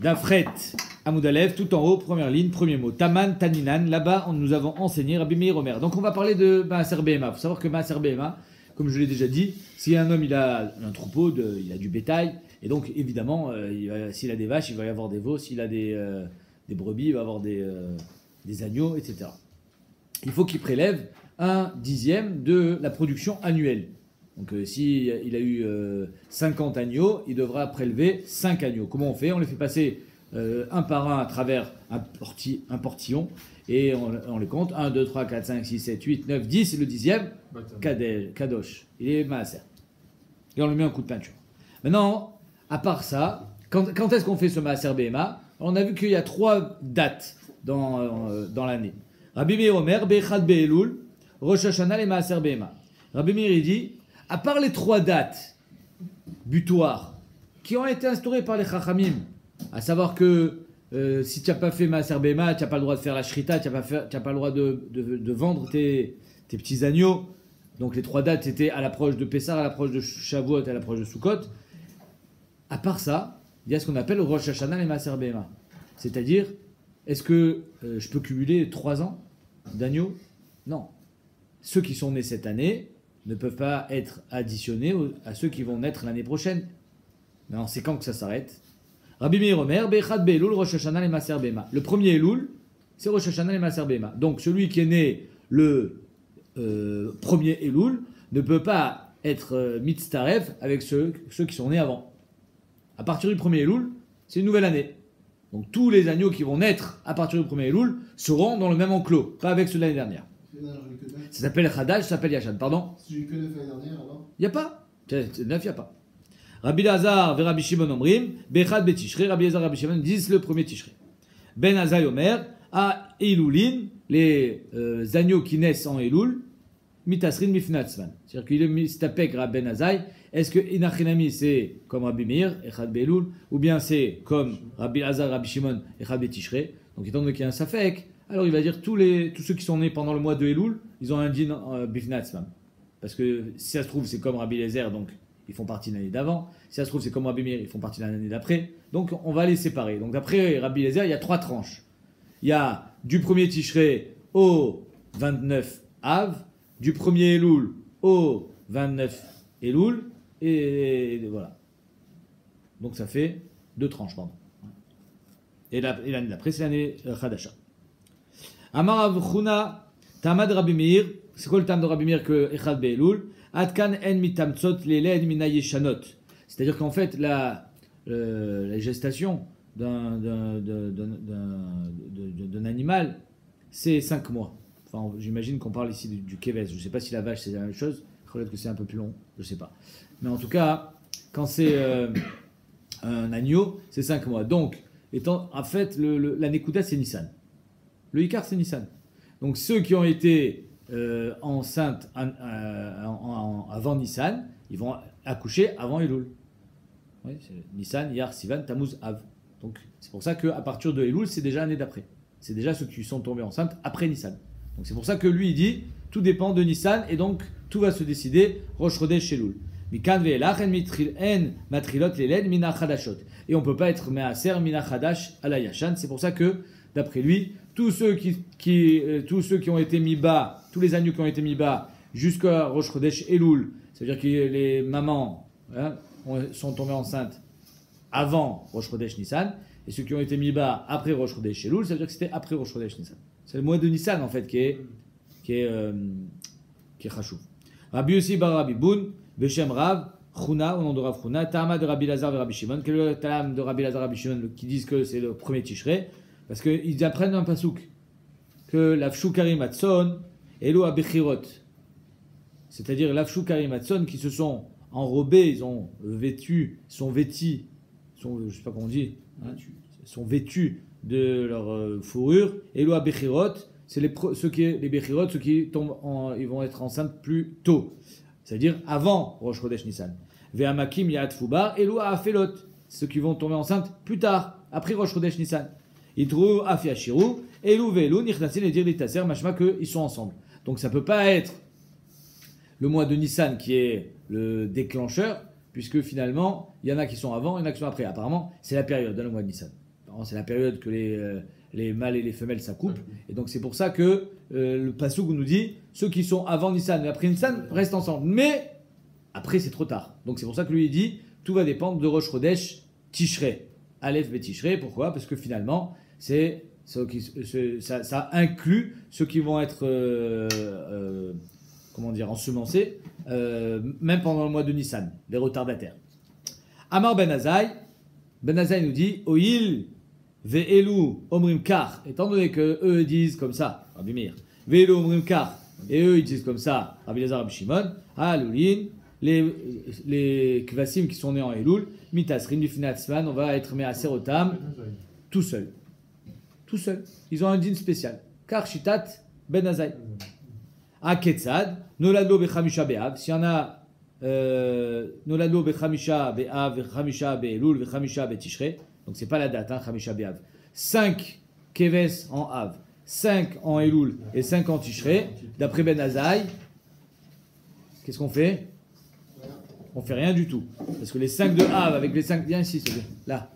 D'Afret, Amoudalev, tout en haut, première ligne, premier mot. Taman, Taninan, là-bas, nous avons enseigné Rabbi Meir Omer. Donc on va parler de Maaser Behema. Il faut savoir que Maaser Behema, comme je l'ai déjà dit, si un homme il a un troupeau, il a du bétail, et donc évidemment, s'il a des vaches, il va y avoir des veaux, s'il a des brebis, il va y avoir des agneaux, etc. Il faut qu'il prélève 1/10 de la production annuelle. Donc s'il a eu 50 agneaux, il devra prélever 5 agneaux. Comment on fait? On les fait passer un par un à travers un portillon et on les compte. 1, 2, 3, 4, 5, 6, 7, 8, 9, 10. Et le 10e, Kadosh. Il est Maaser. Et on lui met un coup de peinture. Maintenant, à part ça, quand est-ce qu'on fait ce Maaser Behema? On a vu qu'il y a 3 dates dans l'année. Rabbi Meir Omer, Bechad Be'elul, Rosh Hashanah et Maaser Behema. Rabbi Meir il dit, à part les 3 dates butoirs qui ont été instaurées par les Chachamim, à savoir que si tu n'as pas fait Maaser Behema, tu n'as pas le droit de faire la Shrita, tu n'as pas le droit de vendre tes petits agneaux. Donc les 3 dates étaient à l'approche de Pessah, à l'approche de Shavuot et à l'approche de Sukkot. À part ça, il y a ce qu'on appelle Rosh Hashanah et Maaser Behema. C'est-à-dire, est-ce que je peux cumuler 3 ans d'agneaux? Non. Ceux qui sont nés cette année ne peuvent pas être additionnés à ceux qui vont naître l'année prochaine. Non, c'est quand que ça s'arrête? Rabbi Meir Omer, Bechad Be'elul, Rosh Hashanah et Maaser Behema. Le premier Elul, c'est Rosh Hashanah et Maaser Behema. Donc celui qui est né le premier Elul ne peut pas être mitztaref avec ceux qui sont nés avant. À partir du premier Elul, c'est une nouvelle année. Donc tous les agneaux qui vont naître à partir du premier Elul seront dans le même enclos, pas avec ceux de l'année dernière. Ça s'appelle Khadaj, ça s'appelle Yachan. Pardon? Si j'ai que 9 l'année dernière, alors Il n'y a pas. 9, il n'y a pas. Rabbi Lazar et Rabbi Shimon Omrim, Bechad Betishre, Rabbi Lazar et Rabbi Shimon disent le premier Tishre. Ben Azai Omer, à Elulin, les agneaux qui naissent en Elul, Mitasrin Mifnatzman. C'est-à-dire qu'il est mistapek Rabbi Ben Azai. Est-ce que Inachinami c'est comme Rabbi Meir, Echad Be'elul, ou bien c'est comme Rabbi Lazar, Rabbi Shimon, Echad Betishre? Donc étant donné qu'il y a un Safek, alors il va dire tous ceux qui sont nés pendant le mois de Elul, ils ont un din Bifnatzman. Parce que si ça se trouve, c'est comme Rabbi Eliezer, donc ils font partie de l'année d'avant. Si ça se trouve, c'est comme Rabbi Meir, ils font partie de l'année d'après. Donc on va les séparer. Donc d'après Rabbi Eliezer, il y a 3 tranches. Il y a du premier Tishré au 29 Av, du premier Elul au 29 Elul, et voilà. Donc ça fait 2 tranches, pardon. Et l'année d'après, c'est l'année Chadasha. Amar Avchuna, Tamad Rabbi Meir, c'est quoi le tam de Rabbi Meir que Echad Be'elul? Adkan en mitamtzot leled mina yeshanot. C'est-à-dire qu'en fait, la gestation d'un animal, c'est 5 mois. Enfin, j'imagine qu'on parle ici du keves. Je ne sais pas si la vache c'est la même chose. Peut-être que c'est un peu plus long, je ne sais pas. Mais en tout cas, quand c'est un agneau, c'est 5 mois. Donc, en fait, la Nekuda, c'est Nissan. Le Icar, c'est Nissan. Donc, ceux qui ont été enceintes avant Nissan, ils vont accoucher avant Elul. Oui, c'est Nissan, Iyar, Sivan, Tammuz, Av. Donc, c'est pour ça qu'à partir de Elul, c'est déjà l'année d'après. C'est déjà ceux qui sont tombés enceintes après Nissan. Donc, c'est pour ça que lui, il dit tout dépend de Nissan et donc tout va se décider Rosh Chodesh Elul. Et on ne peut pas être Me'aser Mina Chadash à la Yashan. C'est pour ça que, d'après lui, tous ceux qui ont été mis bas, tous les agneaux qui ont été mis bas jusqu'à Rosh Chodesh Elul, c'est-à-dire que les mamans sont tombées enceintes avant Rosh Chodesh Nissan, et ceux qui ont été mis bas après Rosh Chodesh Elul, ça veut dire que c'était après Rosh Chodesh Nissan. C'est le mois de Nissan en fait qui est chashuv. Rabbi Yossi bar Rabbi Boun, Beshem Rav, Chuna, au nom de Rav Chuna, Tama de Rabbi Lazar et Rabbi Shimon. Quel est le Tam de Rabbi Lazar et Rabbi Shimon qui disent que c'est le premier Tishré? Parce qu'ils apprennent un pasouk que l'Afshu Karim Atson, Elo Abechirot. C'est-à-dire l'Afshu Karim Atson qui se sont enrobés, ils sont vêtis, je ne sais pas comment on dit, sont vêtus de leur fourrure. Elo Abechirot, c'est les Bechirot, ceux qui tombent ils vont être enceintes plus tôt. C'est-à-dire avant Rosh Chodesh Nissan. Ve'amakim Ya'at Fubar, Elo Afelot, ceux qui vont tomber enceintes plus tard, après Rosh Chodesh Nissan. Itru Afiashiru, Elu Ve'elu, Nichnasin et Dirli Taser, machma qu'ils sont ensemble. Donc ça ne peut pas être le mois de Nissan qui est le déclencheur, puisque finalement, il y en a qui sont avant, il y en a qui sont après. Apparemment, c'est la période, dans le mois de Nissan. c'est la période que les mâles et les femelles s'accouplent. Et donc c'est pour ça que le Passouk nous dit ceux qui sont avant Nissan et après Nissan restent ensemble. Mais après c'est trop tard. Donc c'est pour ça que lui il dit tout va dépendre de Rosh Chodesh Tishrei. Aleph Bet Tishrei. Pourquoi? Parce que finalement ça inclut ceux qui vont être ensemencés même pendant le mois de Nissan, les retardataires. Amar Ben Azaï nous dit Oil ve'elu omrim kar, étant donné que eux disent comme ça, Rabbi Meir, ve'elu omrim kar, et eux ils disent comme ça, Rabbi Lazar, Rabbi Shimon, Alulin, les kvasim qui sont nés en Elul, mitasrin du finatsman, on va être me'aser otam tout seul. Tout seul. Ils ont un din spécial. Kar shitat Ben Azaï. A Ketzad, Nolado Bechamisha Be'av, s'il y en a Nolado Bechamisha Be'av, Bechamisha Be'elul, Bechamisha Be'tishrei, donc c'est pas la date, Chamisha Be'av. 5 Keves en Av, 5 en Elul et 5 en Tishrei, d'après Ben Azaï, qu'est-ce qu'on fait? On fait rien du tout. Parce que les 5 de Av avec les 5, viens ici, s'il te plaît, là.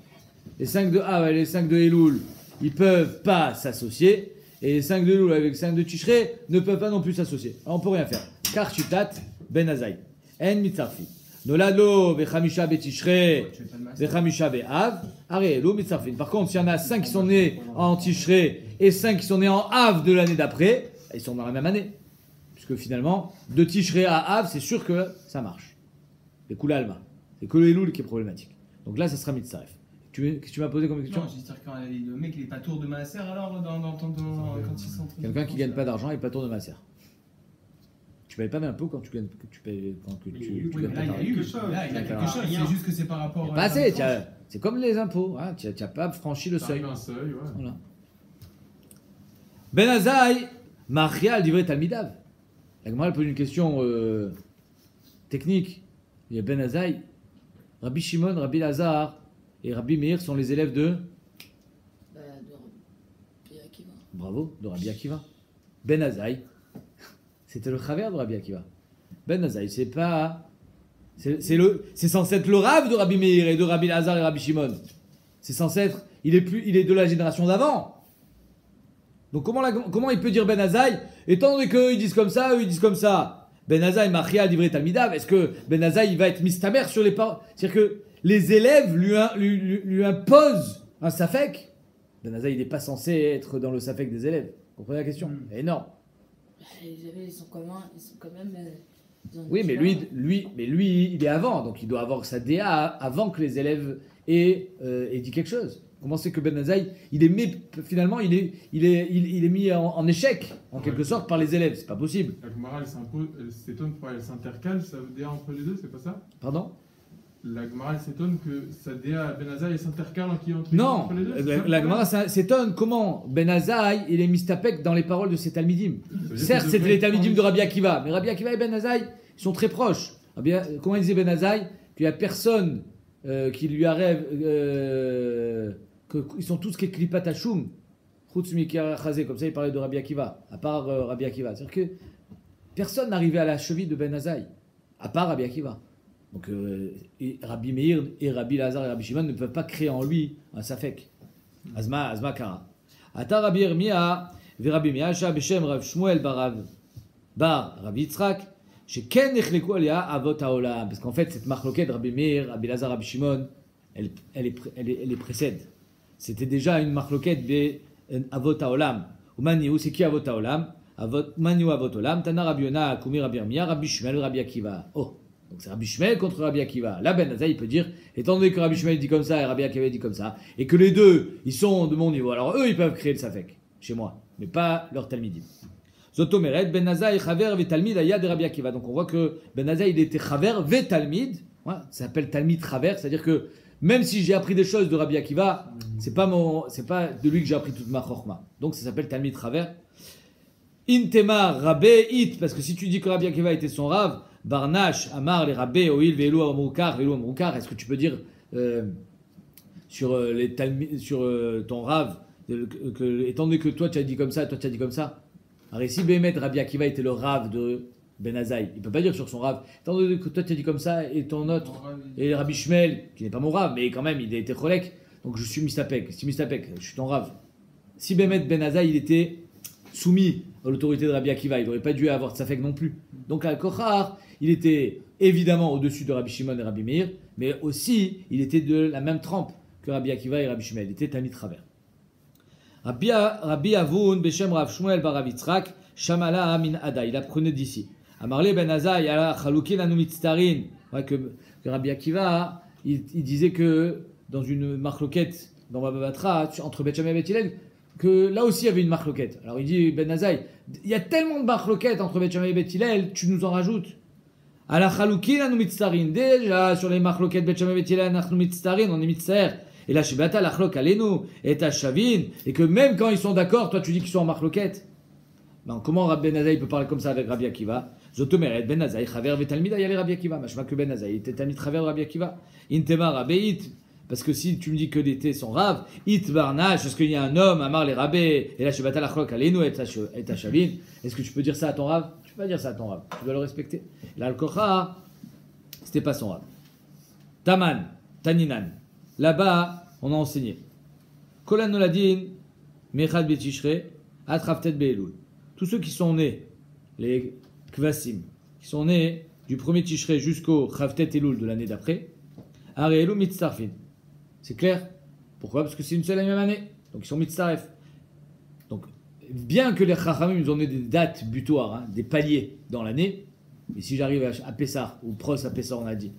Les 5 de Av et les 5 de Elul, ils peuvent pas s'associer. Et les 5 de Elul avec les 5 de Tishrei ne peuvent pas non plus s'associer. Alors on peut rien faire. Car Shitat Ben Azaï. En mitzarfi. Nolado Bechamisha Betishrei Bechamisha Be'av. Arelo mitzarfi. Par contre, s'il y en a 5 qui sont nés en Tishrei et 5 qui sont nés en Av de l'année d'après, ils sont dans la même année. Puisque finalement, de Tishrei à Av, c'est sûr que ça marche. Les Kula Alma. C'est que le Elul qui est problématique. Donc là, ça sera mitzaref. Qu'est-ce que tu m'as posé comme question? Non, j'espère que le mec il est pas tour de Maaser alors quand ils sont en train de... Quelqu'un qui gagne pas d'argent et pas tour de Maaser. Tu payes pas d'impôt quand tu gagnes, quand tu Oui, gagnes mais pas là, d'argent. il y a quelque chose, c'est juste que c'est par rapport Pas assez, c'est comme les impôts, hein, tu n'as pas franchi le seuil. Un seuil, ouais. Voilà. Ben Azaï, Machia, livré Talmidav. La Gemara pose une question technique. Il y a Ben Azaï, Rabbi Shimon, Rabbi Lazar et Rabbi Meir sont les élèves de Rabbi Akiva. Bravo, de Rabbi Akiva. Ben Azaï, c'était le chaver de Rabbi Akiva. Ben Azaï, c'est pas... C'est censé être le rave de Rabbi Meir et de Rabbi Lazar et Rabbi Shimon. C'est censé être... Il est de la génération d'avant. Donc comment il peut dire Ben Azaï, étant donné qu'eux ils disent comme ça, eux ils disent comme ça. Ben Azaï, Machia, livré Talmidav, est-ce que Ben Azaï il va être mistamer sur les paroles? C'est-à-dire que les élèves lui imposent un safek. Ben Azaï, il n'est pas censé être dans le safek des élèves. Vous comprenez la question? Énorme. Les élèves, ils sont quand même oui, mais lui, il est avant, donc il doit avoir sa DA avant que les élèves aient dit quelque chose. Comment c'est que Ben Azaï, finalement, il est mis en échec, en quelque sorte, par les élèves? C'est pas possible. La Gemara, elle s'étonne pourquoi elle s'intercale, ça veut dire entre les deux, c'est pas ça? Pardon? La Gemara, elle s'étonne que sa DA Ben Azaï elle s'intercale entre Non, les deux. la Gemara s'étonne comment Ben Azaï il est mistapek dans les paroles de ses talmidim. Certes, c'était les talmidim de Rabbi Akiva, mais Rabbi Akiva et Ben Azaï ils sont très proches. Comment il disait Ben Azaï? Qu'il n'y a personne qui lui arrive, qu'ils sont tous Klipat Hashum, comme ça il parlait de Rabbi Akiva, à part Rabbi Akiva. C'est-à-dire que personne n'arrivait à la cheville de Ben Azaï, à part Rabbi Akiva. Donc Rabbi Meir et Rabbi Lazar et Rabbi Shimon ne peuvent pas créer en lui un safek. Azma Kara. Ata Rabbi Yirmiyah ve Rabbi Measha beshem Rav Shmuel bar Rabbi Yitzhak sheken nechleku aliyah avot haolam. Parce qu'en fait cette marloquette Rabbi Meir, Rabbi Lazar, Rabbi Shimon, elle les précède. C'était déjà une marloquette be avot haolam. Umaniu c'est qui avot haolam? Maniu avot haolam. Tana Rabbi Yona Kumi Rabbi Yirmiyah Rabbi Shmuel Rabbi Akiva. Oh. Donc c'est Rabbi Shmuel contre Rabbi Akiva. Là, Ben Azaï, il peut dire, étant donné que Rabbi Shmuel dit comme ça et Rabbi Akiva dit comme ça, et que les deux, ils sont de mon niveau, alors eux, ils peuvent créer le safek, chez moi, mais pas leur talmidim. Zotomeret, Ben Azaï, Chaver, Vetalmid, Ayad et Rabbi Akiva. Donc on voit que Ben Azaï, il était Chaver, Vetalmid, ouais, ça s'appelle Talmid Chaver, c'est-à-dire que même si j'ai appris des choses de Rabbi Akiva, c'est pas de lui que j'ai appris toute ma chorma. Donc ça s'appelle Talmid Chaver. Intema, Rabbe, It, parce que si tu dis que Rabbi Akiva était son rave, Barnash, Amar, les Rabbé, Oil, Velo, Amroukar, est-ce que tu peux dire sur ton rave, étant donné que toi tu as dit comme ça, toi tu as dit comme ça? Alors si Bémet, Rabbi Akiva était le rave de Ben Azaï, il ne peut pas dire sur son rave, étant donné que toi tu as dit comme ça, et ton autre, et Rabbi Shmuel, qui n'est pas mon rave, mais quand même il a été cholek, Donc je suis mistapek. Si mistapek, je suis ton rave. Si Bémet Ben Azaï, il était soumis à l'autorité de Rabbi Akiva, il n'aurait pas dû avoir de safek non plus. Donc Al-Kochar, il était évidemment au-dessus de Rabbi Shimon et Rabbi Meir, mais aussi il était de la même trempe que Rabbi Akiva et Rabbi Shimon. Il était Talmid Chaver. Rabbi Avun, Beshem Rav Shmuel bar Rav Yitzhak, Shamala min Ada, il apprenait d'ici. Amarle Ben Azaï, ala Chaloukin anu mitztarin. Que Rabbi Akiva, il disait que dans une marloquette, dans Baba Batra, entre Bet Shammai et Bet Hillel, que là aussi il y avait une marloquette. Alors il dit Ben Azaï, il y a tellement de marloquettes entre Bet Shammai et Bet Hillel, tu nous en rajoutes. Ala Chaloukin anu mitztarin. Déjà sur les marloquettes Bet Shammai et Bet Hillel, anu mitztarin, on est mitzter. Et là, chez Bata, l'achlok alenu et à Shavin, et que même quand ils sont d'accord, toi tu dis qu'ils sont en marloquette. Ben, comment Rabbi Ben Azaï peut parler comme ça avec Rabbi Akiva? Zotomeret Ben Azaï, Chaver Vetalmida, yale Rabbi Akiva. Machma que Ben Azaï était Talmid Chaver Rabbi Akiva. Intema Rabbeit, parce que si tu me dis que l'été sont raves, It Barnash, parce qu'il y a un homme, Amar les Rabbé, et là chez Bata, l'achlok alenu et à Shavin. Est-ce que tu peux dire ça à ton rave? Tu peux pas dire ça à ton rave. Tu dois le respecter. Là, le Kocha, c'était pas son rave. Taman, Taninan. Là-bas, on a enseigné. Kolan Noladin, Mechad Betishre, Atraftet Be'elul. Tous ceux qui sont nés, les Kvasim, qui sont nés du premier Tishrei jusqu'au Chavtet Elul de l'année d'après, Areelu Mitzarfin. C'est clair? Pourquoi? Parce que c'est une seule et même année. Donc ils sont Mitzaref. Donc, bien que les Chachamim nous ont donné des dates butoirs, des paliers dans l'année, mais si j'arrive à Pessah, ou Pros à Pessah, on a dit,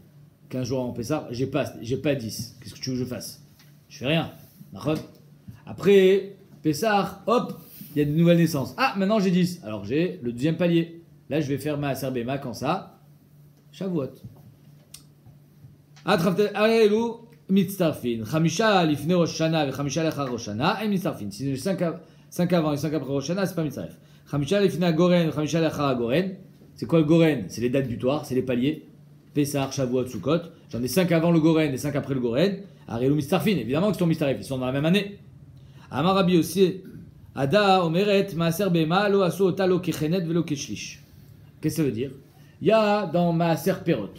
15 jours en Pessah, j'ai pas 10. Qu'est-ce que tu veux que je fasse? Je fais rien. Après, Pessah, hop, il y a de nouvelles naissances. Ah, maintenant j'ai 10. Alors j'ai le deuxième palier. Là, je vais faire ma serbema quand ça. Shavuot. Alelu mitzarfin. Chamisha lifne Rosh Hashanah et Chamisha lechar Rosh Hashanah et mitzarfin. Si j'ai 5 avant et 5 après Rosh Hashanah, c'est pas mitzaref. Chamisha lifne Goren et Chamisha lechar Goren. C'est quoi le Goren? C'est les dates butoirs, c'est les paliers. Pessah, Shavuot, Sukkot. J'en ai 5 avant le Goren et 5 après le Goren. Arelu Mistarfin, évidemment qu'ils sont Mistaref, ils sont dans la même année. Amar Rabbi aussi, Ada Omeret, Maaser Bema, Lo Aso Ota Lo Kechenet Velo Keshlish. Qu'est-ce que ça veut dire? Il y a dans Maaser Perot.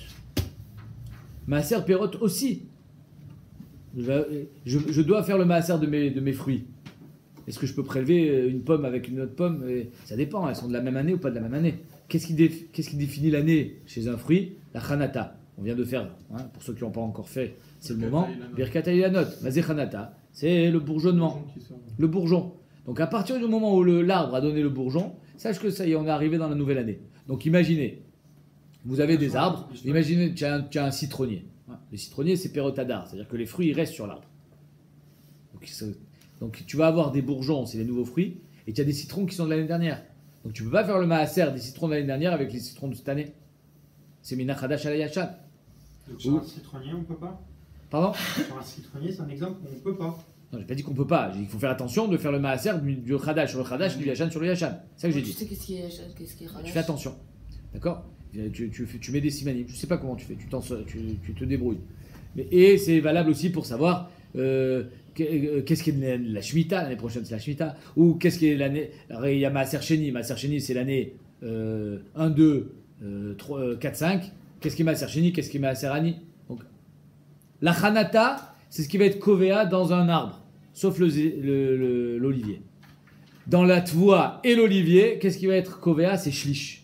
Maaser Perot aussi. Je dois faire le Maaser de mes fruits. Est-ce que je peux prélever une pomme avec une autre pomme? Ça dépend, elles sont de la même année ou pas de la même année. Qu'est-ce qui définit l'année chez un fruit? La Chanata. On vient de faire, pour ceux qui n'ont pas encore fait, c'est le moment. Birkat Ilanot, Mazé Chanata, c'est le bourgeonnement. Le bourgeon. Donc à partir du moment où l'arbre a donné le bourgeon, sache que ça y est, on est arrivé dans la nouvelle année. Donc imaginez, vous avez des arbres, imaginez tu as un citronnier. Le citronnier, c'est Perotadar, c'est-à-dire que les fruits ils restent sur l'arbre. Donc tu vas avoir des bourgeons, c'est les nouveaux fruits, et tu as des citrons qui sont de l'année dernière. Donc tu ne peux pas faire le maaser des citrons de l'année dernière avec les citrons de cette année. C'est Minachadash Alayachan. Donc sur un citronnier, on ne peut pas? Pardon? Sur un citronnier, c'est un exemple où on ne peut pas. Non, j'ai pas dit qu'on peut pas. J'ai dit qu'il faut faire attention de faire le maaser du Khadash sur le Khadash, du Yachan sur le Yachan. C'est ça que j'ai dit. Tu sais qu'est-ce qui est Yachan, qu'est-ce qui est Khadash? Tu fais attention. D'accord? Tu mets des simanim. Je sais pas comment tu fais. Tu te débrouilles. Et c'est valable aussi pour savoir qu'est-ce qui est la Shemitah. L'année prochaine, c'est la Shemitah. Ou qu'est-ce qui est l'année. Il y a Maaser Sheni. Maaser Sheni, c'est l'année 1, 2, 3, 4, 5. Qu'est-ce qui est Maaser Sheni? Qu'est-ce qui est Maaser Ani? Donc, la Chanata, c'est ce qui va être Kovea dans un arbre, sauf l'olivier. Dans la Tvoa et l'olivier, qu'est-ce qui va être Kovea? C'est Shlish.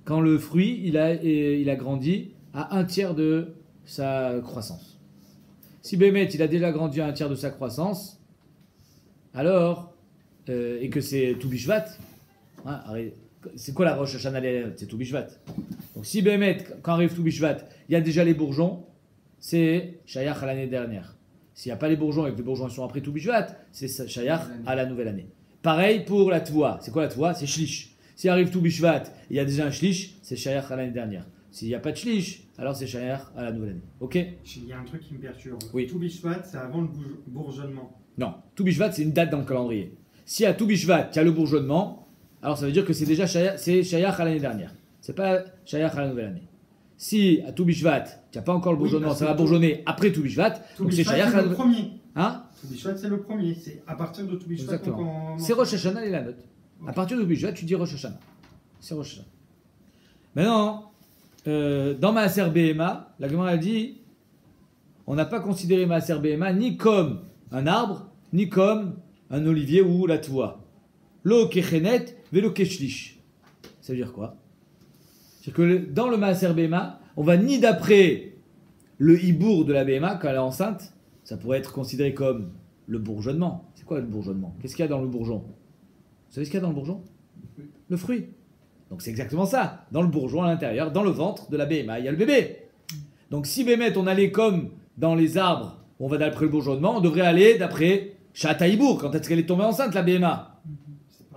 Quand le fruit, il a grandi à 1/3 de sa croissance. Si Bémet, il a déjà grandi à 1/3 de sa croissance, alors, et que c'est Toubishvat, c'est quoi la Rosh Hashanah? C'est Toubishvat. Donc si Bémet, quand arrive Toubishvat, il y a déjà les bourgeons, c'est Shayach à l'année dernière. S'il n'y a pas les bourgeons et que les bourgeons sont après Toubishvat, c'est Shayach à la nouvelle année. Pareil pour la Tvoa. C'est quoi la Tvoa? C'est Shlish. S'il arrive Toubishvat, il y a déjà un Shlish, c'est Shayach à l'année dernière. S'il n'y a pas de Shlish, alors c'est Shayach à la nouvelle année. Ok? Il y a un truc qui me perturbe. Oui. Toubishvat, c'est avant le bourgeonnement. Non. Toubishvat, c'est une date dans le calendrier. Si à Toubishvat, il y a le bourgeonnement, alors ça veut dire que c'est déjà Shayach à l'année dernière. C'est pas Shayach à la nouvelle année. Si à Toubishvat, tu n'as pas encore le bourgeonnement, ça va bourgeonner après Toubishvat, donc c'est Shayach à la nouvelle année. Hein? Toubishvat, c'est le premier. C'est à partir de Toubishvat. Exactement. C'est Rosh Hashanah et la note. À partir de Toubishvat, tu dis Rosh Hashanah. C'est Rosh Hashanah. Maintenant, dans Maaser Behema, la Gemara a dit on n'a pas considéré Maaser Behema ni comme un arbre, ni comme un olivier ou la toua. Lo kechenet velo keshlish. Ça veut dire quoi? C'est que dans le Maaser Behema, on va ni d'après le hibour de la Behema quand elle est enceinte, ça pourrait être considéré comme le bourgeonnement. C'est quoi le bourgeonnement? Qu'est-ce qu'il y a dans le bourgeon? Vous savez ce qu'il y a dans le bourgeon? Le fruit. Donc c'est exactement ça. Dans le bourgeon à l'intérieur, dans le ventre de la Behema, il y a le bébé. Donc si Bémet, on allait comme dans les arbres, on va d'après le bourgeonnement, on devrait aller d'après Chataïbour, quand est-ce qu'elle est tombée enceinte, la Behema.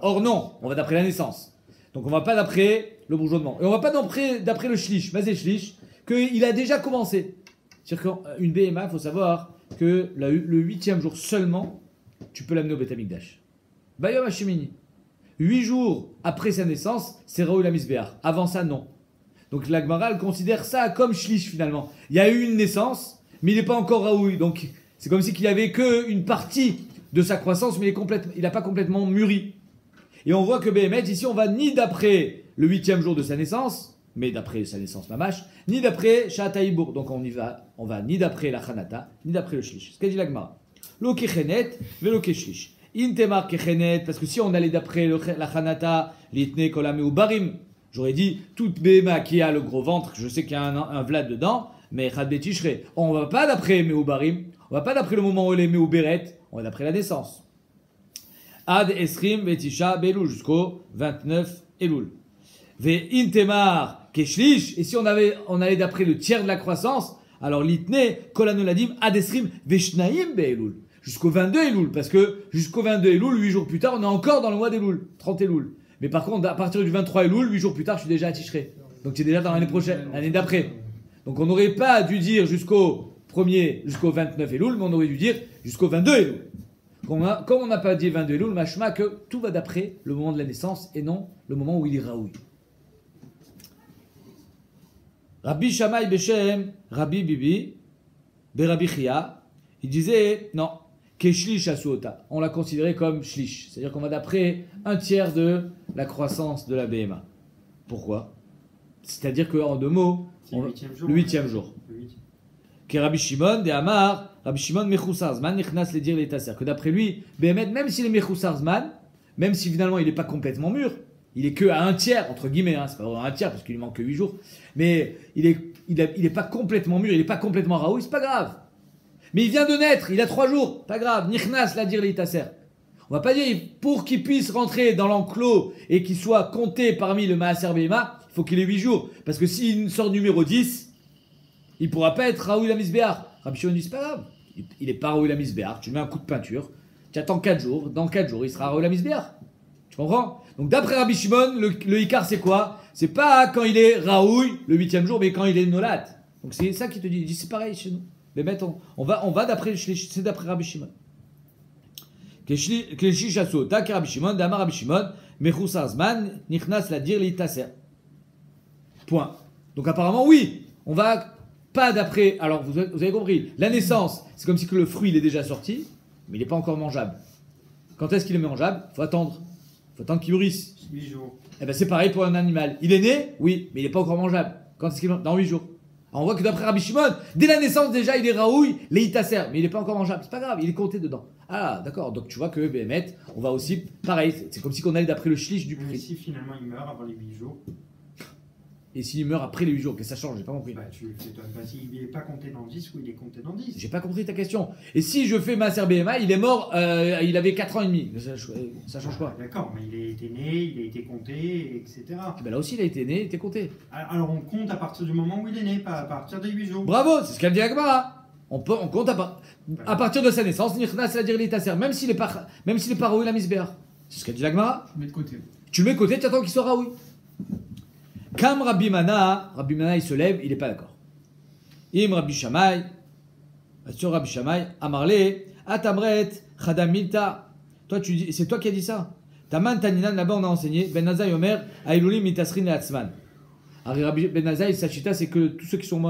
Or non, on va d'après la naissance. Donc on va pas d'après le bourgeonnement. Et on va pas d'après le shlish, Mazé shlish, qu'il a déjà commencé. C'est-à-dire qu'une Behema, il faut savoir que le 8e jour seulement, tu peux l'amener au Beth Amikdash. Bayom Hashemini. 8 jours après sa naissance, c'est Raoul Amisbéar. Avant ça, non. Donc la Gemara considère ça comme shlish finalement. Il y a eu une naissance, mais il n'est pas encore Raoul. Donc c'est comme si qu'il n'y avait qu'une partie de sa croissance, mais il n'a pas complètement mûri. Et on voit que Béhémet, ici, on va ni d'après le 8e jour de sa naissance, mais d'après sa naissance mamash, ni d'après Shataïbour. Donc on va ni d'après la Hanata, ni d'après le shlish. Ce qu'a dit la Gemara. Lo kechenet, velo keshlish. Intemar kechenet, parce que si on allait d'après la Hanata, l'itne kolame ou barim, j'aurais dit toute Béhéma qui a le gros ventre, je sais qu'il y a un vlad dedans, mais chad betishre. On va pas d'après Meubarim, on va pas d'après le moment où elle est Meuberet, on va d'après la naissance. Ad esrim betisha belul jusqu'au 29 Elul. Ve intemar keshlish, et si on allait d'après le tiers de la croissance, alors l'itne kolanoladim ad esrim veshnaim beelul. Jusqu'au 22 Elul, parce que jusqu'au 22 Elul, 8 jours plus tard, on est encore dans le mois d'Elul, 30 Elul. Mais par contre, à partir du 23 Elul, 8 jours plus tard, je suis déjà à Tishré. Donc tu es déjà dans l'année prochaine, l'année d'après. Donc on n'aurait pas dû dire jusqu'au 29 Elul, mais on aurait dû dire jusqu'au 22 Elul. Comme on n'a pas dit 22 Elul, machma que tout va d'après le moment de la naissance et non le moment où il est Raoui. Rabbi Shammai Beshem, Rabbi Bibi, Berabbi Chia, il disait non. Keshlish asuota, on l'a considéré comme shlish, c'est-à-dire qu'on va d'après un tiers de la croissance de la BMA. Pourquoi? C'est-à-dire qu'en 2 mots, le 8e jour. Que Rabbi Shimon de Amar, Rabbi Shimon Mechoussar Zman, Nichnas le dire les tasser, que d'après lui, BMA, même s'il est Mechoussar Zman, même si finalement il n'est pas complètement mûr, il est que à un tiers, entre guillemets, hein, c'est pas vraiment un tiers parce qu'il lui manque que 8 jours, mais il est pas complètement mûr, il n'est pas complètement raoui, c'est pas grave. Mais il vient de naître, il a 3 jours, pas grave, Nichnas la dire les tasser. On va pas dire, pour qu'il puisse rentrer dans l'enclos et qu'il soit compté parmi le Maaser Behema, il faut qu'il ait 8 jours. Parce que s'il sort numéro 10, il pourra pas être Raoul Amisbéar. Rabbi Shimon dit, c'est pas grave, il est pas Raoul Amisbéar, tu lui mets un coup de peinture, tu attends 4 jours, dans 4 jours il sera Raoul Amisbéar. Tu comprends? Donc d'après Rabbi Shimon, le Icar c'est quoi? C'est pas quand il est Raoul le 8e jour, mais quand il est Nolat. Donc c'est ça qui te dit, il dit c'est pareil chez nous. Mais mettons, on va d'après, c'est d'après Rabbi Shimon. Keshish asota, Rabbi Shimon, Damar Rabbi Shimon, Mechoussar Zman, Nichnas la dire li taser. Point. Donc apparemment oui, on va pas d'après. Alors vous avez compris, la naissance, c'est comme si que le fruit il est déjà sorti, mais il n'est pas encore mangeable. Quand est-ce qu'il est mangeable? Faut attendre qu'il mûrisse. 8 jours. Eh ben c'est pareil pour un animal. Il est né, oui, mais il n'est pas encore mangeable. Quand est-ce qu'il est dans 8 jours? Alors on voit que d'après Rabbi Shimon, dès la naissance déjà il est raouille, les itasser, mais il n'est pas encore mangeable. C'est pas grave, il est compté dedans. Ah d'accord, donc tu vois que Béhémet, on va aussi, pareil, c'est comme si on allait d'après le shlish du Mais prix. si finalement il meurt avant les 8 jours, Et s'il meurt après les 8 jours, qu'est-ce que ça change? J'ai pas compris. bah tu t'étonnes pas s'il n'est pas compté dans 10 ou il est compté dans 10. J'ai pas compris ta question. Et si je fais Maaser Behema, il est mort, il avait 4 ans et demi. Ça change quoi? D'accord, mais il a été né, il a été compté, etc. Ben là aussi il a été né, il était compté. Alors on compte à partir du moment où il est né, pas à partir des 8 jours. Bravo, c'est ce qu'elle dit Agmara. On compte à partir de sa naissance, Nichnas la dire l'Itasser, même s'il est pas Raoui la Misbéar. C'est ce qu'elle dit Agmara. Je mets de côté. Tu le mets de côté, tu attends qu'il soit Raoui. Kam Rabbi Mana il se lève, il n'est pas d'accord. Im Rabbi Shammai, sur Rabbi Shammai, Amarle, Atamret, Chadamilta. Toi, tu dis, c'est toi qui as dit ça. Taman Taninan, là-bas on a enseigné, Ben Azai Omer, Ailulim Mitasrin et Atzman. Rabbi Ben Azai, Sachita, c'est que tous ceux qui sont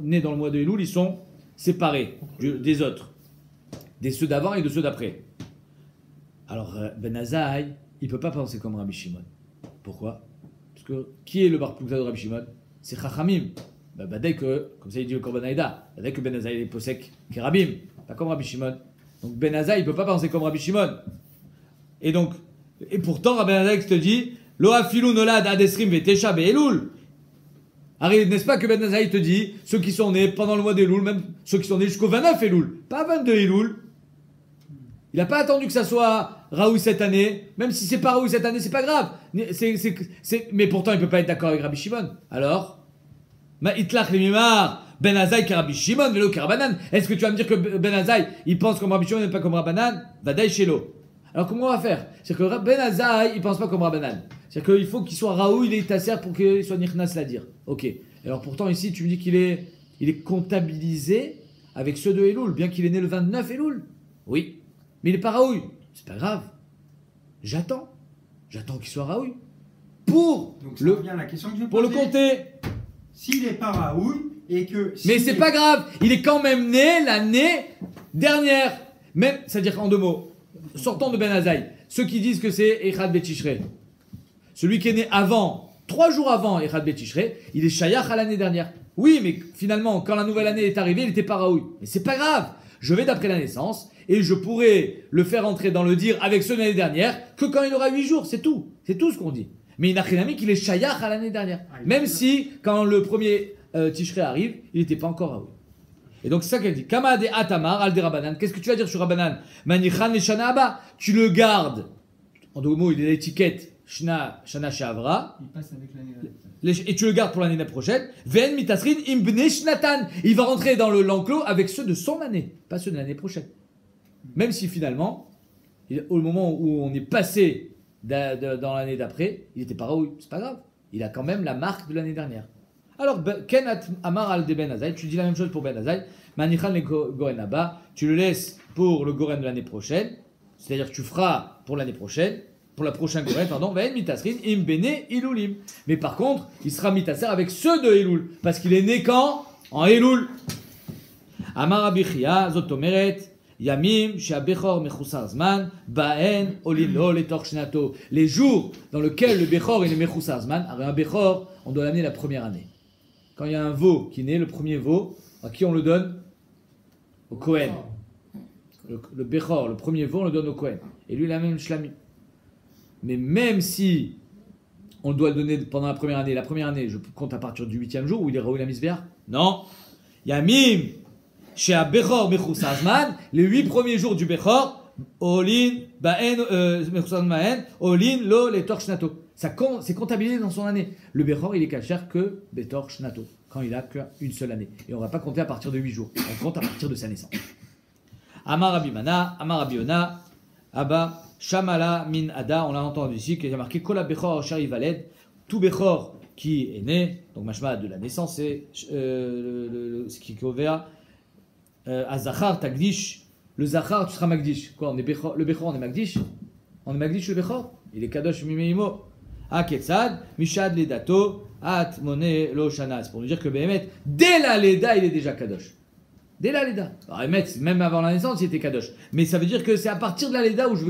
nés dans le mois de Elul, ils sont séparés des autres, des ceux d'avant et de ceux d'après. Alors, Ben Azai, il ne peut pas penser comme Rabbi Shimon. Pourquoi? Parce que qui est le bar Plukta de Rabbi Shimon? C'est Chachamim. bah dès que, comme ça il dit le Korban Aïda, dès que Ben Azaï il est posek Kerabim, pas comme Rabbi Shimon. Donc Ben Azaï il peut pas penser comme Rabbi Shimon. Et donc, et pourtant Rabbi Azaï te dit, Lo afilu nolad adesrim vetesha be'elul. Arrive, n'est-ce pas que Ben Azaï te dit, ceux qui sont nés pendant le mois d'Elul, même ceux qui sont nés jusqu'au 29 Elul, pas 22 Elul. Il n'a pas attendu que ça soit Raoui cette année, même si c'est pas Raoui cette année, c'est pas grave. Mais pourtant, il peut pas être d'accord avec Rabbi Shimon. Alors, ma itlach le mimar, Ben Azaï qui Rabbi Shimon, velo qui Rabbanan. Est-ce que tu vas me dire que Ben Azaï, il pense comme Rabbi Shimon et pas comme Rabbanan? Vadaï shelo. Alors comment on va faire? C'est-à-dire que Ben Azaï, il pense pas comme Rabbanan. C'est-à-dire qu'il faut qu'il soit Raoui, il est tasser pour qu'il soit Nichnas la dire. Ok. Alors pourtant ici, tu me dis qu'il est comptabilisé avec ceux de Elul, bien qu'il est né le 29 Elul. Oui. Mais il n'est pas Raoui. C'est pas grave. J'attends qu'il soit Raoui. Pour Donc, le, revient à la question que je pour le posais. compter. S'il n'est pas Raoul et que. Mais c'est pas grave. Il est quand même né l'année dernière. Même, c'est-à-dire en deux mots, sortons de Ben Azaï. Ceux qui disent que c'est Echad Betishre. Celui qui est né avant, 3 jours avant Echad Betishre, il est Shayach à l'année dernière. Oui, mais finalement, quand la nouvelle année est arrivée, il n'était pas Raoui. Mais c'est pas grave. Je vais d'après la naissance. Et je pourrais le faire entrer dans le dire avec ceux de l'année dernière que quand il aura 8 jours, c'est tout. C'est tout ce qu'on dit. Mais il n'a rien mis qu'il est Shayach à l'année dernière. Même si, quand le premier Tishrei arrive, il n'était pas encore Raoui. Et donc c'est ça qu'elle dit. Kama de Atamar al de Rabbanan. Qu'est-ce que tu vas dire sur Rabbanan? Manichan le Shana Abba. Tu le gardes. En deux mots, il est l'étiquette Shana Shavra. Il passe avec l'année. Et tu le gardes pour l'année prochaine. Ven mitasrin imbne shnatan. Il va rentrer dans l'enclos avec ceux de son année, pas ceux de l'année prochaine. Même si finalement, au moment où on est passé dans l'année d'après, il n'était pas Raoui. C'est pas grave. Il a quand même la marque de l'année dernière. Alors, Ken Amar al de Ben Azaï, tu dis la même chose pour Ben Azaï. Manichan le Goren Abba, tu le laisses pour le Goren de l'année prochaine. C'est-à-dire que tu feras pour l'année prochaine, pour la prochaine Goren, pardon, Ven mitasrin im bene ilulim. Mais par contre, il sera mitasser avec ceux de Elul. Parce qu'il est né quand? En Elul. Amar Abichia, Zotomeret. Yamim, Sheabechor, Mechusar Zman, Baen, Olilo, Letor Shnato. Les jours dans lesquels le Bechor est le Mechusar Zman, un Bechor, on doit l'amener la première année. Quand il y a un veau qui naît, le premier veau, à qui on le donne? Au Kohen. Le Bechor, le premier veau, on le donne au Kohen. Et lui, il a même Shlami. Mais même si on doit le donner pendant la première année, je compte à partir du 8e jour où il est Raoul Amisber. Non. Yamim, chez Bechor Mechusar Zman, les 8 premiers jours du Bechor, Olin, Baen, Mechusar Zman, Olin, Lo, Letor Shnato. C'est comptabilisé dans son année. Le Bechor, il est kacher que Betor Shnato, quand il a qu'une seule année. Et on ne va pas compter à partir de 8 jours. On compte à partir de sa naissance. Amar Abimana, Amar Abiona, Abba, Shamala, Min Ada, on l'a entendu ici, qui a marqué Kola Bechor, Shari Valed, tout Bechor qui est né, donc Mashma de la naissance, c'est ce qui est ouvert. Azachar, Tagdish, le Zachar, tu seras Magdish. Quoi, le Bechor, on est Magdish? On est Magdish le Bechor? Il est Kadosh Mimeimo. Aketsad, Mishad Ledato, At Mone Lo Shana. C'est pour nous dire que Behemet, dès la Leda, il est déjà Kadosh. Dès la Leda. Alors, Behemet, même avant la naissance, il était Kadosh. Mais ça veut dire que c'est à partir de la Leda où je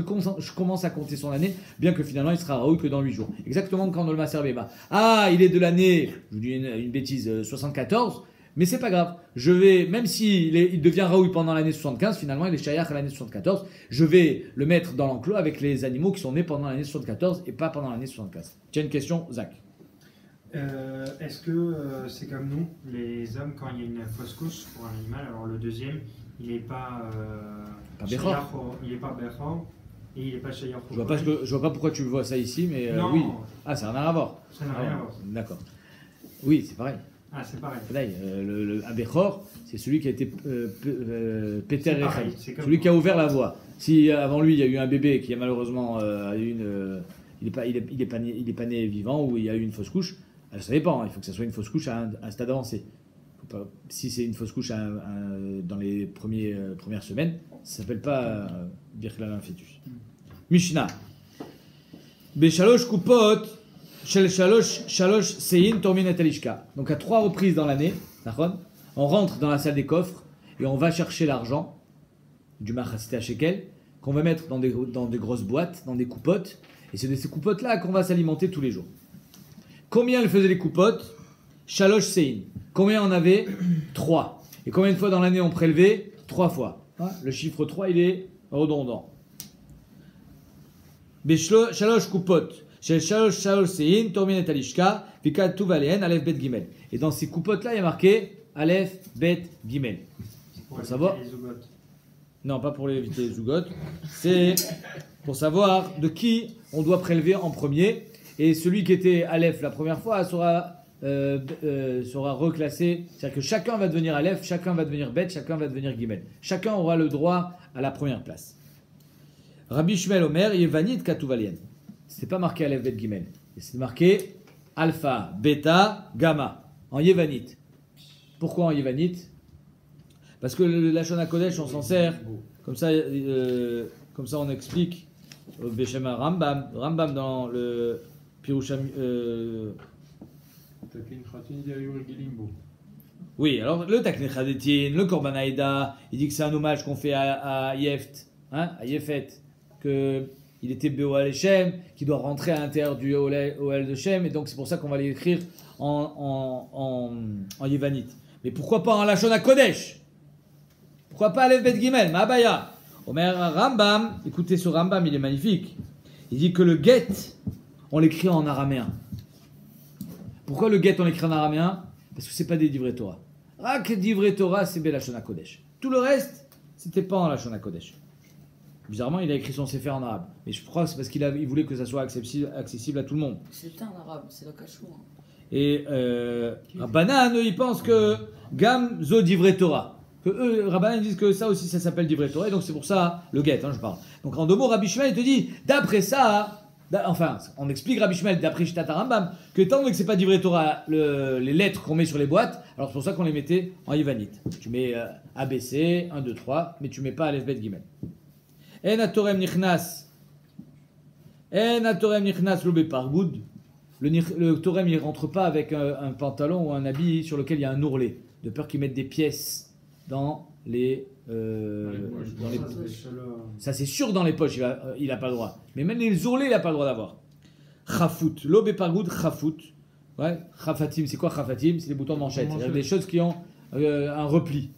commence à compter son année, bien que finalement il sera Raoui que dans 8 jours. Exactement quand on le Maser Bema. Ah, il est de l'année, je vous dis une bêtise, 74. Mais c'est pas grave. Je vais, même s'il il devient Raoui pendant l'année 75, finalement il est Shayach à l'année 74, je vais le mettre dans l'enclos avec les animaux qui sont nés pendant l'année 74 et pas pendant l'année 75. Tiens une question, Zach. Est-ce que c'est comme nous, les hommes, quand il y a une fausse couche pour un animal, alors le deuxième, il n'est pas. Bechor. Il n'est pas Bechor et il n'est pas Shayach. Je vois pas pourquoi tu vois ça ici, mais non, oui. Ah, ça n'a rien à voir. Ça n'a rien à voir. D'accord. Oui, c'est pareil. Ah, c'est pareil. Un Bechor, c'est celui qui a été Péter et pareil, celui qui a ouvert la voie. Si avant lui il y a eu un bébé qui a malheureusement eu il est pas né vivant ou il y a eu une fausse couche, ça dépend. Il faut que ça soit une fausse couche à un stade avancé. Si c'est une fausse couche dans les premières semaines, ça s'appelle pas Birklal fœtus. Mishnah. Beshalosh kupot. Shalosh Sein Tormin et Talishka. Donc à 3 reprises dans l'année, on rentre dans la salle des coffres et on va chercher l'argent du Machasité Shekel qu'on va mettre dans des grosses boîtes, dans des coupottes. Et c'est de ces coupottes-là qu'on va s'alimenter tous les jours. Combien elles faisaient les coupottes? Shalosh Sein. Combien on avait 3. Et combien de fois dans l'année on prélevait 3 fois. Hein, le chiffre 3, il est redondant. Shalosh kupot. Shel shalosh shalosh sein, tormin et alishka, vikat tuvalien, alef bet gimel. Et dans ces coupotes-là, il y a marqué alef bet gimel. Pour savoir. éviter les zougotes. Non, pas pour éviter les zougotes. C'est pour savoir de qui on doit prélever en premier. Et celui qui était alef la première fois sera reclassé. C'est-à-dire que chacun va devenir alef, chacun va devenir bet, chacun va devenir gimel. Chacun aura le droit à la première place. Rabbi Shmuel Omer, Yevanit Katuvalien. C'était pas marqué alef bet gimel. C'est marqué alpha, bêta, gamma. En Yevanit. Pourquoi en Yevanit? Parce que le Lachon HaKodesh, on s'en sert. Comme ça on explique. Beshem Rambam. Rambam dans le Pirusham. Oui, alors le Taknei Chadetin, le Korban Haïda, il dit que c'est un hommage qu'on fait à Yeft, hein, à Yefet, qu'il était Be'oal Shem, qui doit rentrer à l'intérieur du Oel de Shem, et donc c'est pour ça qu'on va l'écrire en Yevanit. Mais pourquoi pas en Lachon HaKodesh? Pourquoi pas Alef Bet Gimel, Ma'abaya? Omer Rambam, écoutez ce Rambam, il est magnifique. Il dit que le get, on l'écrit en araméen. Pourquoi le get on l'écrit en araméen? Parce que c'est pas des divrei Torah. Rak divrei Torah, c'est Belachon HaKodesh. Tout le reste, c'était pas en Lachon HaKodesh. Bizarrement, il a écrit son sefer en arabe. Mais je crois que c'est parce qu'il voulait que ça soit accessible à tout le monde. C'est un arabe, c'est le cachou. Hein. Et Rabbanan, eux, ils pensent que Gam Zo divrei Torah. Que eux, Rabbanan, disent que ça aussi, ça s'appelle divrei Torah. Et donc c'est pour ça, le get, hein, je parle. Donc en deux mots, Rabbi Shmuel, il te dit, d'après ça... Enfin, on explique Rabbi Shmuel d'après Shitat Rambam que tant que c'est pas divrei Torah, les lettres qu'on met sur les boîtes, alors c'est pour ça qu'on les mettait en Yevanit. Tu mets ABC, 1, 2, 3, mais tu mets pas Aleph Bet Gimel. En atorem nichnas lobe pargoud. Le torem il rentre pas avec un pantalon ou un habit sur lequel il y a un ourlet, de peur qu'ils mettent des pièces dans les ça c'est sûr dans les poches il a pas le droit, mais même les ourlets il a pas le droit d'avoir. Chafout, l'obé pargoud, chafout, ouais, chafatim, c'est quoi chafatim? C'est les boutons de manchette, c'est des choses qui ont un repli,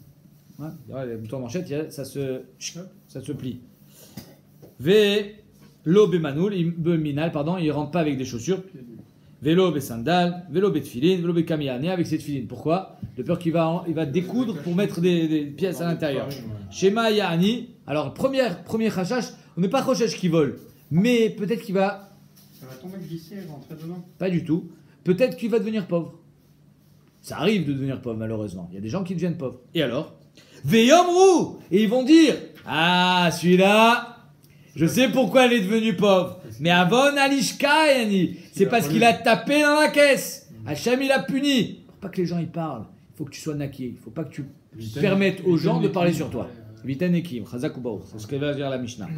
ouais, les boutons de manchette ça se plie. Ve l'obé manoul, minal pardon, il rentre pas avec des chaussures. Vélo et sandales, vélo et tefilin, vélo et kamiyane avec ses tefilin. Pourquoi? De peur qu'il va découdre pour mettre des pièces à l'intérieur. Shema Yahani. Alors, premier chachash, on n'est pas chachash qui vole, mais peut-être qu'il va. Ça va tomber glisser et rentrer dedans. Pas du tout. Peut-être qu'il va devenir pauvre. Ça arrive de devenir pauvre, malheureusement. Il y a des gens qui deviennent pauvres. Et alors? Veyomrou! Et ils vont dire, ah, celui-là, je sais pourquoi elle est devenue pauvre. Mais Avon Alishka, Yani, c'est parce qu'il a tapé dans la caisse. Hachem, il a puni. Pour pas que les gens y parlent, il faut que tu sois naqué. Il faut pas que tu permettes aux gens de parler sur toi. Viten Ekim, Chazak Ubaou, c'est ce que va dire la Mishnah.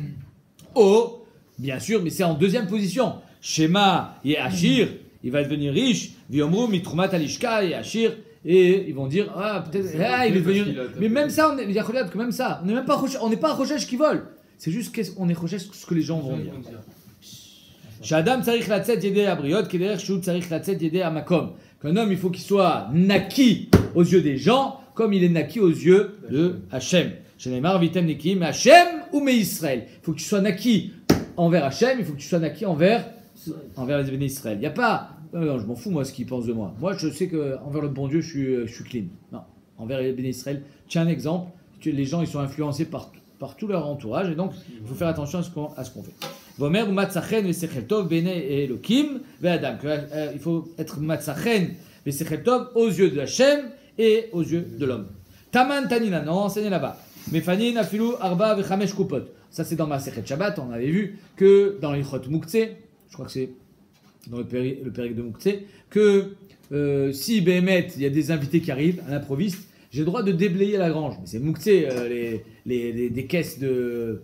Oh, bien sûr, mais c'est en deuxième position. Shema et Achir, il va devenir riche. Viomrou, Mitrumat Alishka et Achir. Et ils vont dire, ah, peut-être, ah, il est devenu. Mais même ça, il y a que même ça, on n'est pas un rochage qui vole. C'est juste qu'on est rochage ce que les gens vont dire. Shadam tsarich latzet yedei abriot, kederech shu tsarich latzet yedei amakom. Qu'un homme, il faut qu'il soit naki aux yeux des gens, comme il est naki aux yeux de Hachem. Shenemar vitem nekim Hachem ou me Israël. Il faut que tu sois naki envers Hachem, il faut que tu sois naki envers les bénis Israël. Il n'y a pas, non, je m'en fous moi ce qu'ils pensent de moi. Moi, je sais que envers le bon Dieu, je suis clean. Non, envers les bénis Israël. Tiens un exemple. Les gens, ils sont influencés par tout leur entourage, et donc il faut faire attention à ce qu'on fait. Vomer ou matzachen vesechel tov bene Elokim ve'adam. Il faut être matzachen vesechel tov aux yeux de Hachem et aux yeux de l'homme. Taman tanina, non, enseignez là-bas. Mefanin afilu arba vechamesh kupot. Ça c'est dans ma Sechet Shabbat, on avait vu que dans l'Ichot Moukhtse, je crois que c'est dans le périque de Moukhtse, que si Béhémet, il y a des invités qui arrivent à l'improviste, j'ai le droit de déblayer la grange. Mais c'est Moukhtse, des caisses de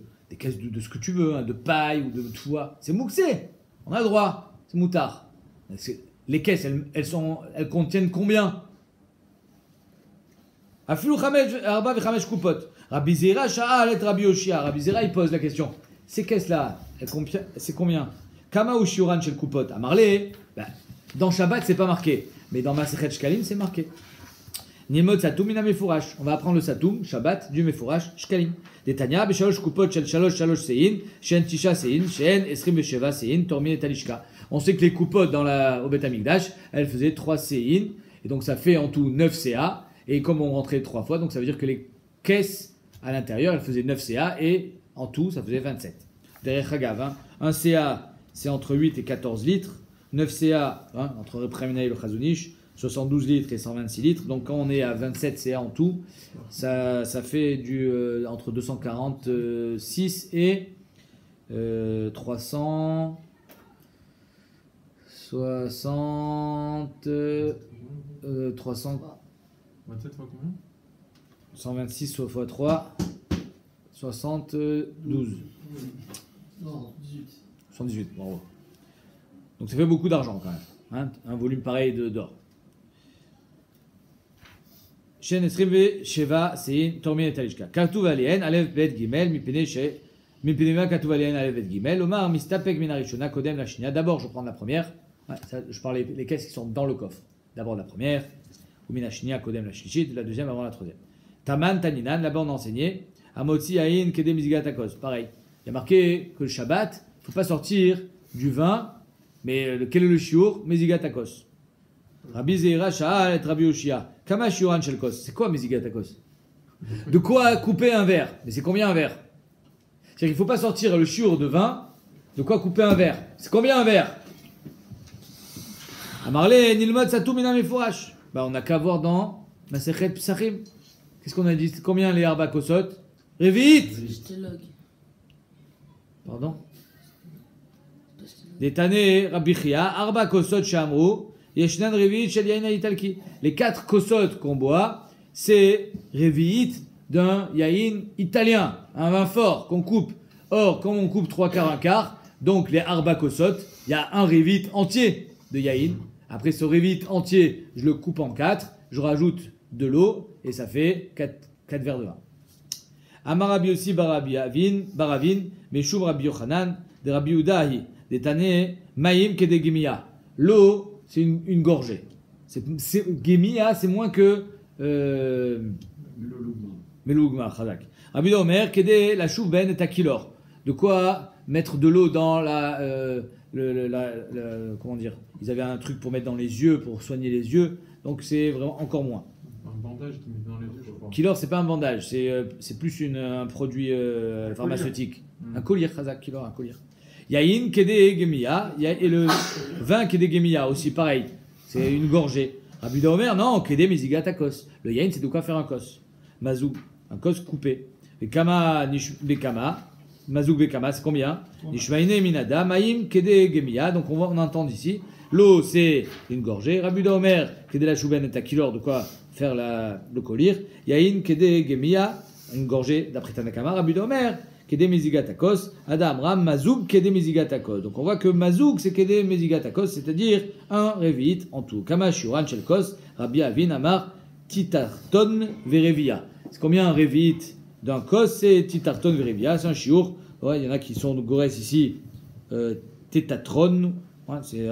ce que tu veux, hein, de paille ou de toit. C'est Moukhtse. On a le droit. C'est moutard. Les caisses, elles contiennent combien? Afilu arba vechamesh kupot. Rabbi Zera sha'al et Rabbi Yoshia. Rabbi Zera, il pose la question. Ces caisses-là, c'est combien? Kama ou shiuran shel kupot. À Marley, dans Shabbat, c'est pas marqué. Mais dans Masechet Shkalim, c'est marqué. Nilmod Satoum mina Mefourash. On va apprendre le Satoum, Shabbat, du Mefourash, Shkalim. Detania, Beshalosh Kupot, Shel Shalosh Sein, Shen Tisha Sein, Shen Esrim Besheva Sein, Tormin et Talishka. On sait que les coupotes au Bet Amikdash, elles faisaient 3 Sein, et donc ça fait en tout 9 CA, et comme on rentrait 3 fois, donc ça veut dire que les caisses à l'intérieur, elles faisaient 9 CA, et en tout, ça faisait 27. Derrière Hagav, hein, un CA, c'est entre 8 et 14 litres, 9 CA, hein, entre Repremina et le Chazonish, 72 litres et 126 litres, donc quand on est à 27 CA en tout, ça fait entre 246 et 360, 300, 27 fois combien 126 fois 3, 72. Non, 18. 78, bravo. Donc ça fait beaucoup d'argent quand même, hein, un volume pareil d'or. Shen Esrive Sheva Sein Tormi et Talishka. Katuv Alien Alev Bet Gimel Mipinema Katuv Alien Alev Bet Gimel Omar Mistapek Minarishona Kodem la Shnia. D'abord je prends la première. Ouais, ça, je parle les caisses qui sont dans le coffre. D'abord la première. Ou Minashnia Kodem la Shlichit. La deuxième avant la troisième. Taman Taninan. Là-bas on a enseigné. Amotzi Aïn Kedem Mizigatakos. Pareil. Il y a marqué que le Shabbat, il ne faut pas sortir du vin. Mais quel est le shiur? Mezigatakos. Rabbi Zeira Sha'al et Rabbi Oshia. Kama shiuran shel kos. C'est quoi Mezigatakos? De quoi couper un verre? Mais c'est combien un verre? C'est-à-dire qu'il ne faut pas sortir le shiur de vin. De quoi couper un verre? C'est combien un verre? Amarle nilmod satou mina mefourash. Bah on n'a qu'à voir dans Masechet Psachim. Qu'est-ce qu'on a dit? C'est combien les arba kosot? Révite. Shtelog. Pardon? Détané Rabbi Chia, Arba Kosot Shamru, Yeshnan Revit Shel Yain Italki. Les 4 Kosot qu'on boit, c'est Revit d'un Yain italien, un vin fort qu'on coupe. Or, comme on coupe 3 quarts, 1 quart, donc les Arba Kosot, il y a un Revit entier de Yain. Après ce Revit entier, je le coupe en 4, je rajoute de l'eau et ça fait 4 verres de vin. Amarabi aussi Baravin, Meshum Rabbi Yochanan, de Rabbi Udahi. Des tanés, maïm kedegimia. L'eau, c'est une gorgée. Gemia, c'est moins que melougma, chazak. Rabbi Omer, kede la chouben et akilor. De quoi mettre de l'eau dans comment dire? Ils avaient un truc pour mettre dans les yeux, pour soigner les yeux. Donc c'est vraiment encore moins. Un bandage qui met dans les yeux, je crois. Kilor, c'est pas un bandage, c'est plus un produit pharmaceutique. Un collier, chazak, kilor, un collier. Yaïn Kede Gemia, et le vin Kede Gemia aussi, pareil, c'est une gorgée. Rabbi Omer, non, Kede Mezigatakos. Le Yaïn, c'est de quoi faire un kos. Mazoug, un kos coupé. Bekama, Bekama, Mazoug Bekama, c'est combien? Nishmaine Minada, Maïm Kede Gemia, donc on entend ici. L'eau, c'est une gorgée. Rabbi Omer, Kede la Chouben et Takilor, de quoi faire le collier. Yaïn Kede Gemia, une gorgée d'après Tanakama. Rabbi Omer, Kede Mezigatakos, Adam Ram Mazoug Kede Mezigatakos. Donc on voit que Mazoug c'est Kede Mezigatakos, c'est-à-dire un Revit en tout. Kama Shuran Shelkos, Rabbi Avin Amar Titarton Verevia. C'est combien un Revit d'un kos? C'est Titarton Verevia, c'est un shiur. Ouais, il y en a qui sont Gores ici, Tétatron, ouais, c'est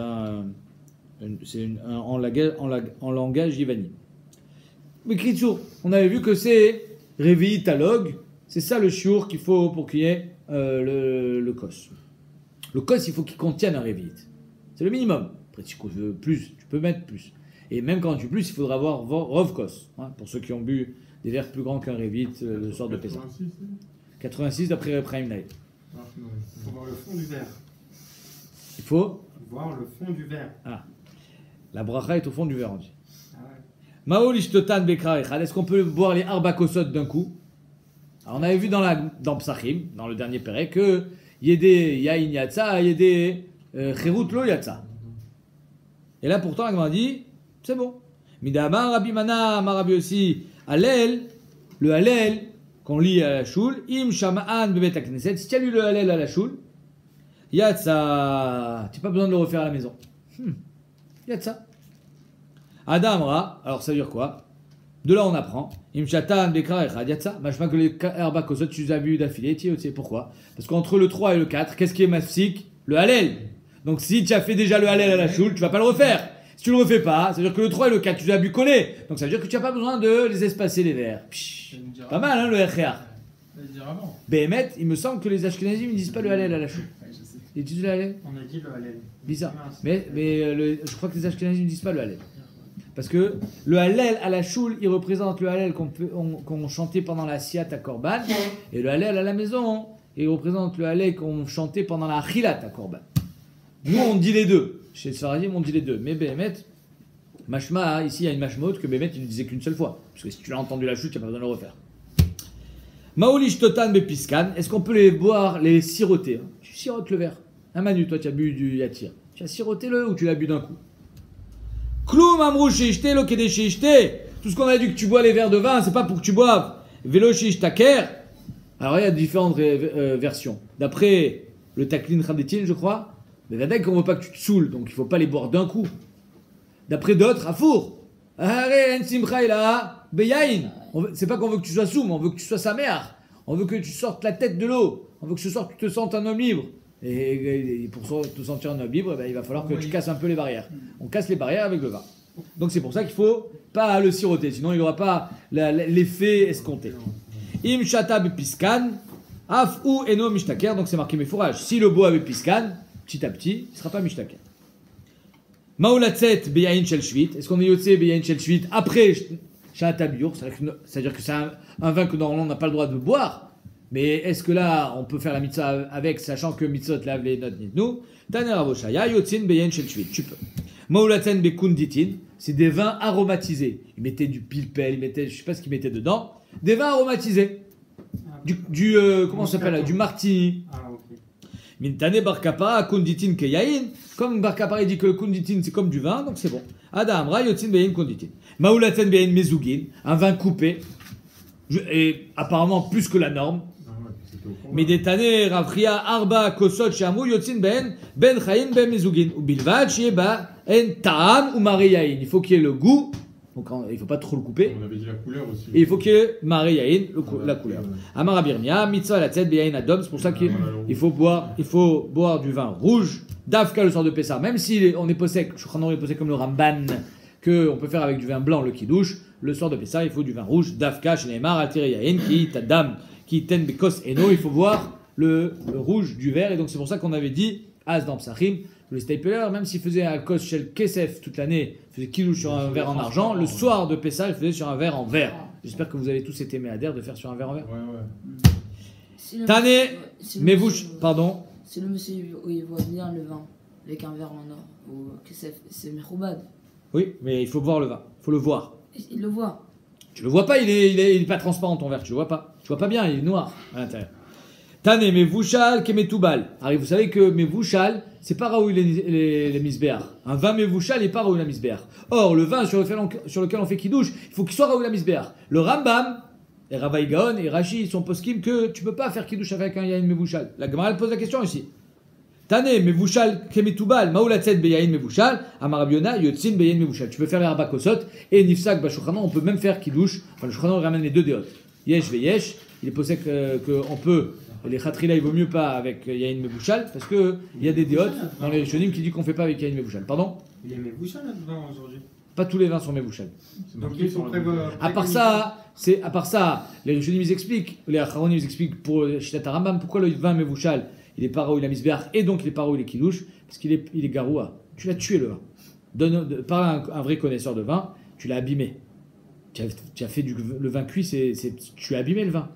en langage yévani. Mais Kritsour, on avait vu que c'est Revit alog. C'est ça le shiur qu'il faut pour qu'il y ait le kos. Le kos, il faut qu'il contienne un revit. C'est le minimum. Après, si tu veux plus, tu peux mettre plus. Et même quand tu plus, il faudra avoir rov kos. Hein, pour ceux qui ont bu des verres plus grands qu'un revit, le soir de Pessah. 86 d'après Prime Night. Il faut voir le fond du verre. Il faut voir le fond du verre. Ah. La bracha est au fond du verre, on dit. Ah ouais. Mao lishtotan bekra echad. Est-ce qu'on peut boire les arba kosot d'un coup? Alors on avait vu dans Psachim, dans le dernier Pérec, que Yédé Yain Yatsa, Yédé Cherut Lo Yatsa. Et là pourtant, on a dit, c'est bon. Midama Rabbi Mana, Marabi aussi, Hallel, le Hallel qu'on lit à la Shul, Im Shama'an Bebet HaKnesset, si tu as lu le Hallel à la Shul, Yatsa, tu n'as pas besoin de le refaire à la maison. Yatsa. Adamra, alors ça veut dire quoi? De là, on apprend. Imshatan, Bekra et Radiatsa. Machma que les Arba Kosot, tu les as vus d'affilée. Tu sais pourquoi? Parce qu'entre le 3 et le 4, qu'est-ce qui est mafsik? Le Hallel. Donc si tu as fait déjà le Hallel à la choule, tu vas pas le refaire. Si tu le refais pas, ça veut dire que le 3 et le 4, tu les as bu collés. Donc ça veut dire que tu n'as pas besoin de les espacer les verres. Pas mal, hein, le RR. Dire avant. Béhémet, il me semble que les Ashkenazim ne disent pas le Hallel à la choule. Ouais, je sais. Ils disent le Hallel? On a dit le Hallel. Bizarre. Mais je crois que les Ashkenazim ne disent pas le Hallel. Parce que le Hallel à la choule, il représente le Hallel qu'on chantait pendant la Siyat à Korban. Et le Hallel à la maison, il représente le Hallel qu'on chantait pendant la Chilat à Korban. Nous, on dit les deux. Chez Sfaradim, on dit les deux. Mais Béhémet, Mashma, ici, il y a une Mashmaot que Béhémet, il ne disait qu'une seule fois. Parce que si tu l'as entendu la chute, tu n'as pas besoin de le refaire. Maolish Totan Bepiskan, est-ce qu'on peut les boire, les siroter? Tu sirotes le verre. Un Manu, toi, tu as bu du Yatir. Tu as siroté le ou tu l'as bu d'un coup? Kloum Amrou Sheishte, Lokede Sheishte. Tout ce qu'on a dit que tu bois les verres de vin, c'est pas pour que tu boives. Vélo Sheishtaker. Alors, il y a différentes versions. D'après le Taklin Khadetin, je crois, mais la qu'on ne veut pas que tu te saoules, donc il ne faut pas les boire d'un coup. D'après d'autres, à four. C'est pas qu'on veut que tu sois soum, on veut que tu sois sa mère. On veut que tu sortes la tête de l'eau. On veut que ce soir tu te sentes un homme libre. Et pour te sentir un homme libre, il va falloir que tu casses un peu les barrières. On casse les barrières avec le vin. Donc c'est pour ça qu'il faut pas le siroter, sinon il n'aura pas l'effet escompté. Im shata bepiskan, af ou eno mishtaker, donc c'est marqué mes fourrages. Si le boit bepiskan, petit à petit, il ne sera pas mishtaker. Maulatzet beyain shel shvit, est-ce qu'on est yotze beyain shel shvit après shata biur, c'est-à-dire que c'est un vin que normalement on n'a pas le droit de boire, mais est-ce que là on peut faire la mitzvah avec, sachant que mitzvot lave les notes nous? Taner avoshaya yotzin beyain shel shvit, tu peux. Maulatzen bekunditin, c'est des vins aromatisés. Ils mettaient du pilpel, ils mettaient, je sais pas ce qu'ils mettaient dedans, des vins aromatisés. Comment ça s'appelle là? Du martini. Ah, ok. Mintane bar kapara kunditin keyain. Comme bar kapara dit que le kunditin c'est comme du vin, donc c'est bon. Adam ra yotzin beyin kunditin. Maulaten beyin mezugin, un vin coupé. Et apparemment plus que la norme. Medetane ravria arba kosot shamu yotzin ben chayin ben mezugin. Ou bilvad shieba en ta'am ou mariyain. Il faut qu'il y ait le goût. Donc il ne faut pas trop le couper. On avait dit la couleur aussi. Et il faut qu'il y ait mariyain, la couleur. Amara birmia, mitzvah la tête beyain adom. C'est pour ça qu'il faut boire du vin rouge. Dafka le sort de Pessah. Même si on est possèque, je crois qu'on est possèque comme le Ramban, qu'on peut faire avec du vin blanc le kidouche, le sort de Pessah, il faut du vin rouge. Dafka chez Neymar, altiriyain, qui tadam, qui ten bekos eno. Il faut boire le rouge du verre. Et donc c'est pour ça qu'on avait dit, as dans Psachim, le stapler, même s'il faisait un kos shel kesef toute l'année, il faisait kidouche sur un verre en argent, le soir de Pessah, il faisait sur un verre en verre. J'espère que vous avez tous été méadères de faire sur un verre en verre. Ouais. Tané, mais vous, pardon. Si le monsieur il voit bien le vin avec un verre en or, ou que c'est mechoubad. Oui, mais il faut boire le vin, il faut le voir. Il le voit. Tu le vois pas, il est pas transparent ton verre, tu le vois pas. Tu vois pas bien, il est noir à l'intérieur. Tané, mais vouchal, kemetoubal. Alors vous savez que mes vouchal, c'est pas raoul les misbéar. Un vin mévouchal n'est pas raoul la misbéar. Or, le vin sur lequel on fait kidouche, il faut qu'il soit raoul la misbéar. Le Rambam, et Ravaï Gaon et Rashi, ils sont poskim que tu peux pas faire kidouche avec un yain mévouchal. La Gemara elle pose la question ici. Tané, mévouchal, kemetoubal, maoulatzet beyain mévouchal, amarabiona, yotzin beyain mévouchal. Tu peux faire les rabakosot, et nifsak bashouchanon, on peut même faire kidouche. Enfin, le shouchanon ramène les deux déotes. Yesh veyesh, il est posé qu'on peut. Les khatrila, il vaut mieux pas avec yain mévouchal, parce qu'il y a des déotes dans les rishonim qui disent qu'on fait pas avec yain mévouchal. Pardon? Il est mévouchal là-dedans aujourd'hui. Pas tous les vins sont mévouchal. Donc il faut prévoir. À part ça, les rishonim ils expliquent, les acharonim ils expliquent pour Shitat Rambam pourquoi le vin mévouchal il est pas raoul la misbéar et donc il est pas raoul les kidouche parce qu'il est garoua. Tu l'as tué le vin. Par un vrai connaisseur de vin, tu l'as abîmé. Tu as fait le vin cuit, tu as abîmé le vin.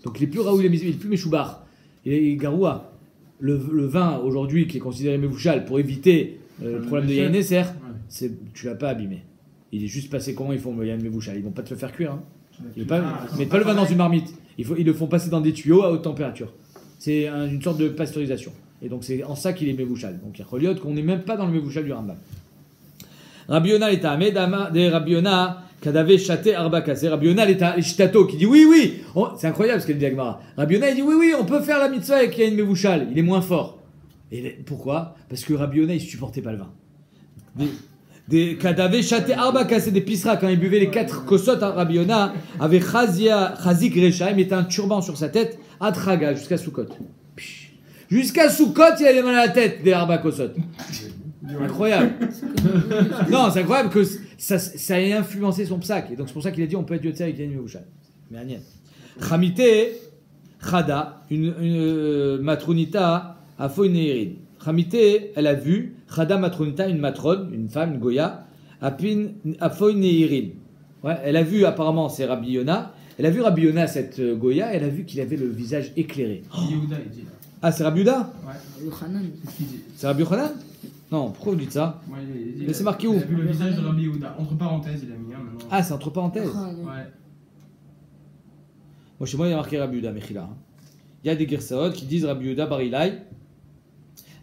Donc il est plus raoul la misbéar, il est plus méchoubar. Il est garoua. Le vin aujourd'hui qui est considéré mévouchal pour éviter le problème de Yain Esser, tu l'as pas abîmé. Il est juste passé comment ils font le Yain mévouchal. Ils vont pas te le faire cuire. Hein. Ils mettent pas le vin dans une marmite. Ils le font passer dans des tuyaux à haute température. C'est une sorte de pasteurisation. Et donc c'est en ça qu'il est mévouchal. Donc il y a Choliot qu'on n'est même pas dans le mévouchal du Rambam. Rabbi Yona est à Amedama de Rabbi Yona Kadave Chate Arbakase. Rabbi Yona est à Shtato qui dit oui. C'est incroyable ce qu'elle dit Agmara. Rabbi Yona il dit oui, on peut faire la mitzvah avec Yain mévouchal. Il est moins fort. Et pourquoi? Parce que Rabbi Yona il supportait pas le vin. Des Kadave Chate Arbakase, des pisra quand il buvait les 4 kosot, Rabbi Yona avait Chazik Recha, il mettait un turban sur sa tête. Atraga jusqu'à Soukot. Jusqu'à Soukot, il avait mal à la tête des Arba Kosot. Incroyable. Non, c'est incroyable que ça ait influencé son psaque. Et donc c'est pour ça qu'il a dit on peut être Yotzer avec Yann Mehouchal. Mais Agnès. Chamité, Chada, une matronita, a Foineirin. Chamité, elle a vu, Chada matronita, une matrone, une femme, une goya, a Foineirin. Ouais, elle a vu apparemment, c'est Rabbi Yona. Elle a vu Rabbi Yona, cette goya, elle a vu qu'il avait le visage éclairé. Yehuda, il dit. Ah, c'est Rabbi Yehuda? Ouais. Yochanan. C'est ce qu'il dit. C'est Rabbi Yochanan? Non, pourquoi vous dites ça? Ouais, il dit, Mais c'est marqué où? Il a vu le visage de Rabbi Yehuda. Entre parenthèses, il a mis un maintenant. Ah, c'est entre parenthèses. Ouais. Moi, chez moi, il y a marqué Rabbi Yehuda, Mechila. Il y a des Girsaot qui disent Rabbi Yehuda Bar Ilai.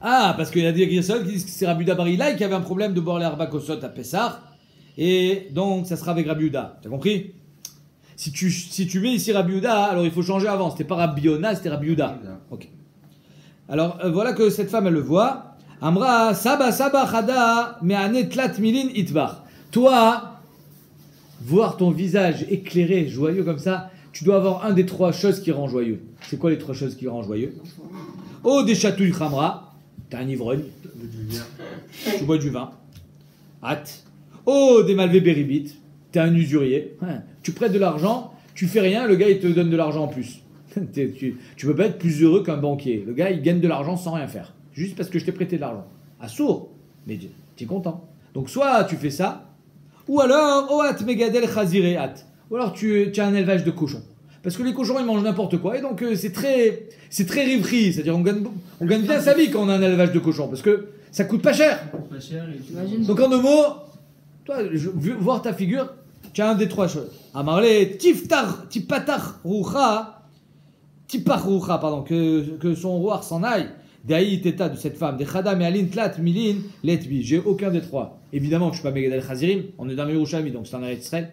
Ah, parce qu'il y a des Girsaot qui disent que c'est Rabbi Yehuda Bar Ilai qui avait un problème de boire les Arba Kosot à Pessah. Et donc, ça sera avec Rabbi Yehuda. T'as compris? Si tu mets ici Rabbi Yehuda, alors il faut changer avant. C'était pas Rabbi Yona, c'était Rabbi Yehuda. Ok. Alors, voilà que cette femme, elle le voit. Amra, Saba, Chada, Me'ane Tlat Milin Itbar. Toi, voir ton visage éclairé, joyeux comme ça, tu dois avoir un des trois choses qui rend joyeux. C'est quoi les trois choses qui rendent joyeux? Oh, des chatouilles khamra, t'es un ivrogne, tu bois du vin. Hâte. Oh, des malvés béribit, t'es un usurier. Tu prêtes de l'argent, tu fais rien, le gars il te donne de l'argent en plus. Tu peux pas être plus heureux qu'un banquier. Le gars il gagne de l'argent sans rien faire. Juste parce que je t'ai prêté de l'argent. À sourd, mais tu es content. Donc soit tu fais ça, ou alors, oat megadel chazire at. Ou alors tu as un élevage de cochons. Parce que les cochons ils mangent n'importe quoi. Et donc c'est très rivri. C'est-à-dire on gagne bien sa vie quand on a un élevage de cochons. Parce que ça coûte pas cher. Pas cher et tu Imagine. Donc en deux mots, toi, voir ta figure, tu as un des trois choses. Amarle, tiftar, tipatar, roucha, tipar roucha, pardon, que son roi s'en aille. Daï teta de cette femme, des chada me'alin tlat milin letbi. J'ai aucun des trois. Évidemment que je ne suis pas Megadel Chazirim. On est dans le Yerushalmi, donc c'est en Eretz Israël.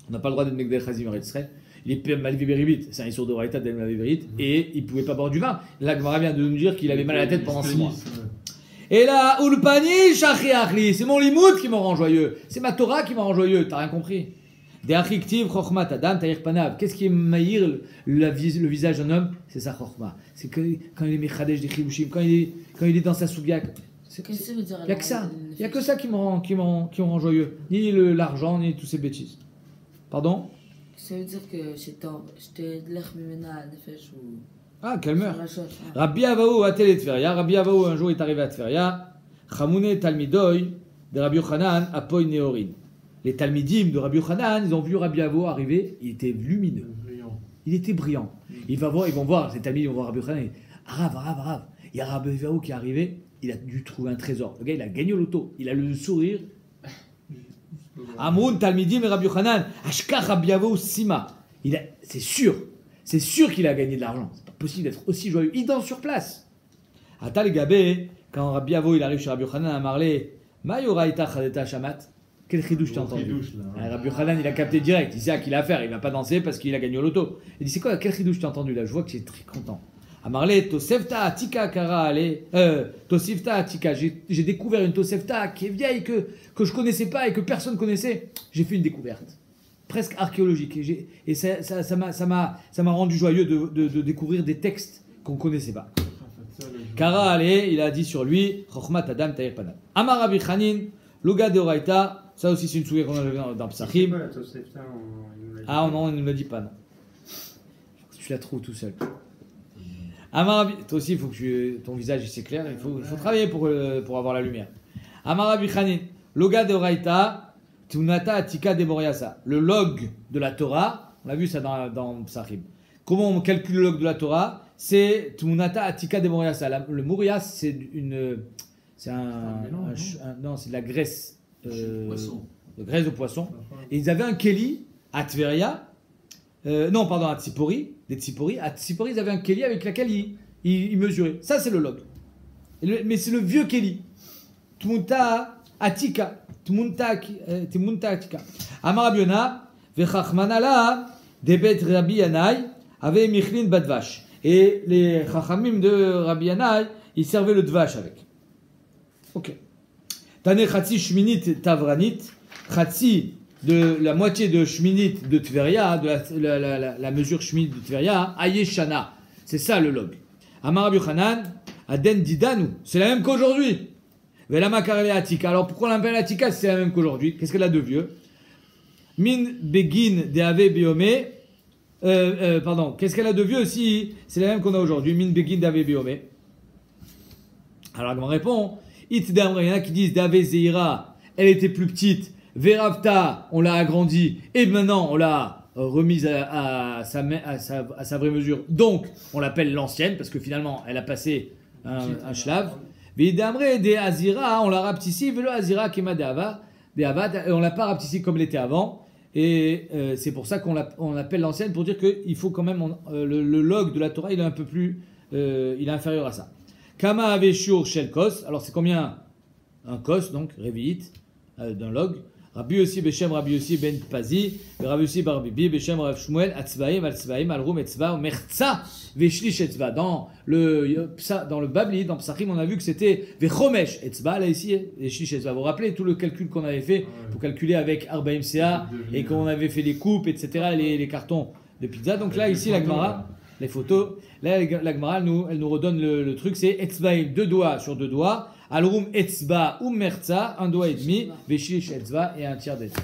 On n'a pas le droit d'être Megadel Chazirim en Eretz Israël. Il est malvé béribit. C'est un issour de Raïta d'El malvé béribit. Et il ne pouvait pas boire du vin. Là, Gemara vient de nous dire qu'il avait mal à la tête pendant 6 mois. Et là, Ulpani, Shachi Achli, c'est mon limoud qui me rend joyeux. C'est ma Torah qui me rend joyeux. T'as rien compris. Des Achiktiv, Chochma, Tadam, Taïr Panav. Qu'est-ce qui maillir le visage d'un homme? C'est sa Chochma. C'est que quand il est Mechadesh des Chibushim, quand il est dans sa Soubiak. Qu'est-ce que ça veut dire? Il n'y a que ça. Il n'y a que ça qui me rend joyeux. Ni l'argent, ni toutes ces bêtises. Pardon? Ça veut dire que j'étais de l'air mimena, nefesh ou. Ah, qu'elle meurt. Rachot, Rabbi Avaou a télé Tveria. Rabbi Avaou un jour est arrivé à Tveria. Chamoune Talmidoy de Rabbi Yochanan à Poy Neorin. Les Talmidim de Rabbi Yochanan, ils ont vu Rabbi Avaou arriver. Il était lumineux. Il était brillant. Ils vont voir, ces Talmidim vont voir Rabbi Yochanan. Arav. Il y a Rabbi Avaou qui est arrivé. Il a dû trouver un trésor. Le gars, il a gagné au loto. Il a le sourire. Amoun Talmidim et Rabbi Yochanan. Ashkar Rabbi Avaou Sima. C'est sûr. C'est sûr qu'il a gagné de l'argent. C'est pas possible d'être aussi joyeux. Il danse sur place. Atal Gabé, quand Rabbi Avo il arrive chez Rabbi Yochanan à Marley, Mayoraïta Khadeta Shamat. Quel chidouche t'as entendu? Rabbi Yochanan il a capté direct. Il sait à qui il a affaire. Il va pas danser parce qu'il a gagné au loto. Il dit c'est quoi? Quel chidouche t'as entendu là? Je vois que tu es très content. À Marley, Tosefta Atika Kara Ale. Tosefta Atika. J'ai découvert une Tosefta qui est vieille que je connaissais pas et que personne connaissait. J'ai fait une découverte. Presque archéologique. Et ça m'a rendu joyeux de découvrir des textes qu'on ne connaissait pas. Kara Ale, il a dit sur lui, Chochmat Adam Taïr Panam. Amar Rabbi Chanin, Loga de Oraita, ça aussi c'est une souillée qu'on a dans Psachim. Ah non, il ne me l'a dit pas, non. Tu la trouves tout seul. Amar Rabbi, toi aussi il faut que ton visage s'éclaire, il faut travailler pour avoir la lumière. Amar Rabbi Chanin, Loga de Oraita, Tunata Atika de Moriasa. Le log de la Torah, on a vu ça dans Psachim. Comment on calcule le log de la Torah? C'est Tunata Atika de Moriasa. Le Morias, c'est c'est de la graisse. De graisse de poisson. Et ils avaient un Keli à Tveria. À Tsipori. Des Tsipori. À Tsipori, ils avaient un Keli avec laquelle ils mesuraient. Ça, c'est le log. Mais c'est le vieux Keli. Tunata Atika. Timunta Atika. Amar Rabbi Yona, Vechachmanala, Debet Rabbi Yanai, avait Michlin Badvash. Et les Chachamim de Rabbi Yanai, ils servaient le Dvash avec. Ok. Tane Chatsi Shminit Tavranit, Chatsi de la moitié de Shminit de Tveria, de la mesure Shminit de Tveria, Ayeshana. C'est ça le log. Amar Rabbi Yochanan, Aden Didanu. C'est la même qu'aujourd'hui. Velama karele atika. Alors pourquoi on l'appelle atika si c'est la même qu'aujourd'hui? Qu'est-ce qu'elle a de vieux? Min begin de ave biome. Pardon, qu'est-ce qu'elle a de vieux aussi? C'est la même qu'on a aujourd'hui. Min begin de ave biome. Alors on répond. It damre, il y en a qui disent d'ave zeira, elle était plus petite. Veravta, on l'a agrandie. Et maintenant on l'a remise à sa vraie mesure. Donc on l'appelle l'ancienne parce que finalement elle a passé un shlav. Vidamre de Azira, on l'a rapetissé, velo Azira kema de Avad, on l'a pas rapetissé comme elle était avant, et c'est pour ça qu'on appelle l'ancienne pour dire qu'il faut quand même le log de la Torah il est un peu plus, il est inférieur à ça. Kama aveshur shel kos, alors c'est combien un kos donc révite d'un log. Rabbi Yossi Beshem Rabbi Yossi Ben Pazi, Rabbi Yossi Bar Bibi Beshem Rav Shmuel Atzvaim Atzvaim Alrum Etzva Mertza Veshlish Etzva. Dans le Babli, dans Psachim, on a vu que c'était Vechomesh Etzva. Là ici, Veshlish Etzva. Vous vous rappelez tout le calcul qu'on avait fait pour calculer avec Arbaim CA et qu'on avait fait les coupes, etc., les cartons de pizza. Donc là ici la Gemara, les photos, là la Gemara elle nous redonne le truc, c'est Etzvaim, 2 doigts sur 2 doigts. Alrum etzba ou merza, 1 doigt et demi, veshlish etzba et 1 tiers d'etzba.